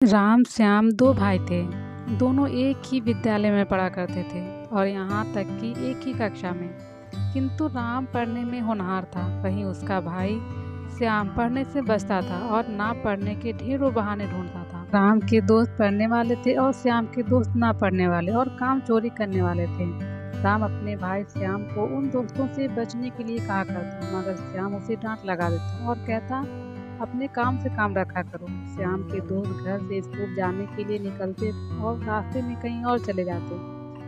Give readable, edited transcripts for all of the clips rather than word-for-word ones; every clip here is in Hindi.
राम श्याम दो भाई थे। दोनों एक ही विद्यालय में पढ़ा करते थे और यहाँ तक कि एक ही कक्षा में। किंतु राम पढ़ने में होनहार था, वहीं उसका भाई श्याम पढ़ने से बचता था और ना पढ़ने के ढेरों बहाने ढूंढता था। राम के दोस्त पढ़ने वाले थे और श्याम के दोस्त ना पढ़ने वाले और काम चोरी करने वाले थे। राम अपने भाई श्याम को उन दोस्तों से बचने के लिए कहा करता, मगर श्याम उसे डांट लगा देता और कहता, अपने काम से काम रखा करो। श्याम के दोस्त घर से स्कूल जाने के लिए निकलते और रास्ते में कहीं और चले जाते।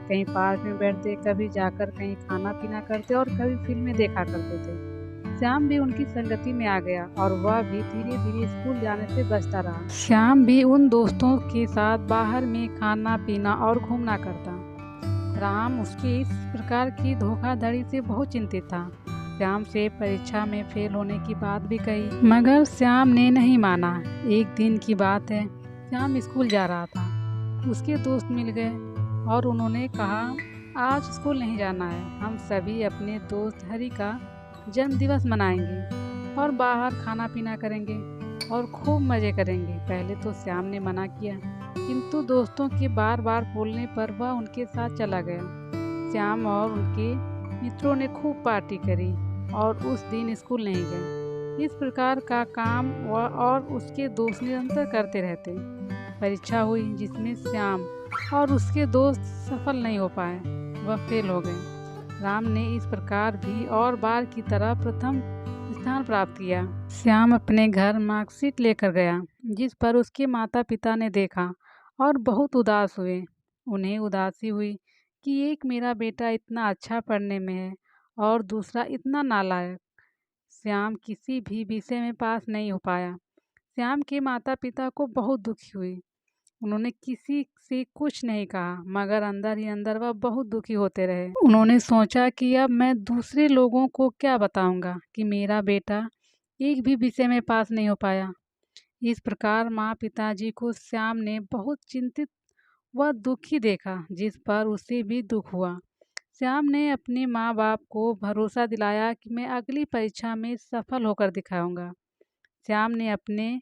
कहीं पार्क में बैठते, कभी जाकर कहीं खाना पीना करते और कभी फिल्में देखा करते थे। श्याम भी उनकी संगति में आ गया और वह भी धीरे धीरे स्कूल जाने से बचता रहा। श्याम भी उन दोस्तों के साथ बाहर में खाना पीना और घूमना करता। राम उसके इस प्रकार की धोखाधड़ी से बहुत चिंतित था। श्याम से परीक्षा में फेल होने की बात भी कही, मगर श्याम ने नहीं माना। एक दिन की बात है, श्याम स्कूल जा रहा था। उसके दोस्त मिल गए और उन्होंने कहा, आज स्कूल नहीं जाना है, हम सभी अपने दोस्त हरि का जन्मदिवस मनाएंगे और बाहर खाना पीना करेंगे और खूब मज़े करेंगे। पहले तो श्याम ने मना किया, किंतु दोस्तों के बार बार बोलने पर वह उनके साथ चला गया। श्याम और उनके मित्रों ने खूब पार्टी करी और उस दिन स्कूल नहीं गए। इस प्रकार का काम वह और उसके दोस्त निरंतर करते रहते। परीक्षा हुई जिसमें श्याम और उसके दोस्त सफल नहीं हो पाए, वह फेल हो गए। राम ने इस प्रकार भी और बार की तरह प्रथम स्थान प्राप्त किया। श्याम अपने घर मार्कशीट लेकर गया, जिस पर उसके माता पिता ने देखा और बहुत उदास हुए। उन्हें उदासी हुई कि एक मेरा बेटा इतना अच्छा पढ़ने में है और दूसरा इतना नालायक। श्याम किसी भी विषय में पास नहीं हो पाया। श्याम के माता पिता को बहुत दुखी हुई। उन्होंने किसी से कुछ नहीं कहा, मगर अंदर ही अंदर वह बहुत दुखी होते रहे। उन्होंने सोचा कि अब मैं दूसरे लोगों को क्या बताऊंगा कि मेरा बेटा एक भी विषय में पास नहीं हो पाया। इस प्रकार माँ पिताजी को श्याम ने बहुत चिंतित व दुखी देखा, जिस पर उसे भी दुख हुआ। श्याम ने अपने माँ बाप को भरोसा दिलाया कि मैं अगली परीक्षा में सफल होकर दिखाऊंगा। श्याम ने अपने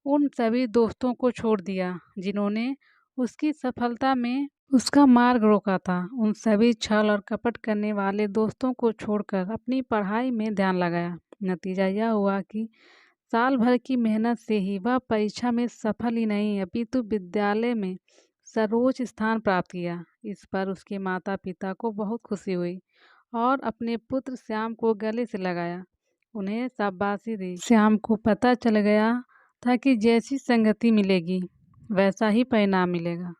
उन सभी दोस्तों को छोड़ दिया जिन्होंने उसकी सफलता में उसका मार्ग रोका था। उन सभी छल और कपट करने वाले दोस्तों को छोड़कर अपनी पढ़ाई में ध्यान लगाया। नतीजा यह हुआ कि साल भर की मेहनत से ही वह परीक्षा में सफल ही नहीं, अपितु विद्यालय में सर्वोच्च स्थान प्राप्त किया। इस पर उसके माता पिता को बहुत खुशी हुई और अपने पुत्र श्याम को गले से लगाया, उन्हें शाबाशी दी। श्याम को पता चल गया था कि जैसी संगति मिलेगी वैसा ही परिणाम मिलेगा।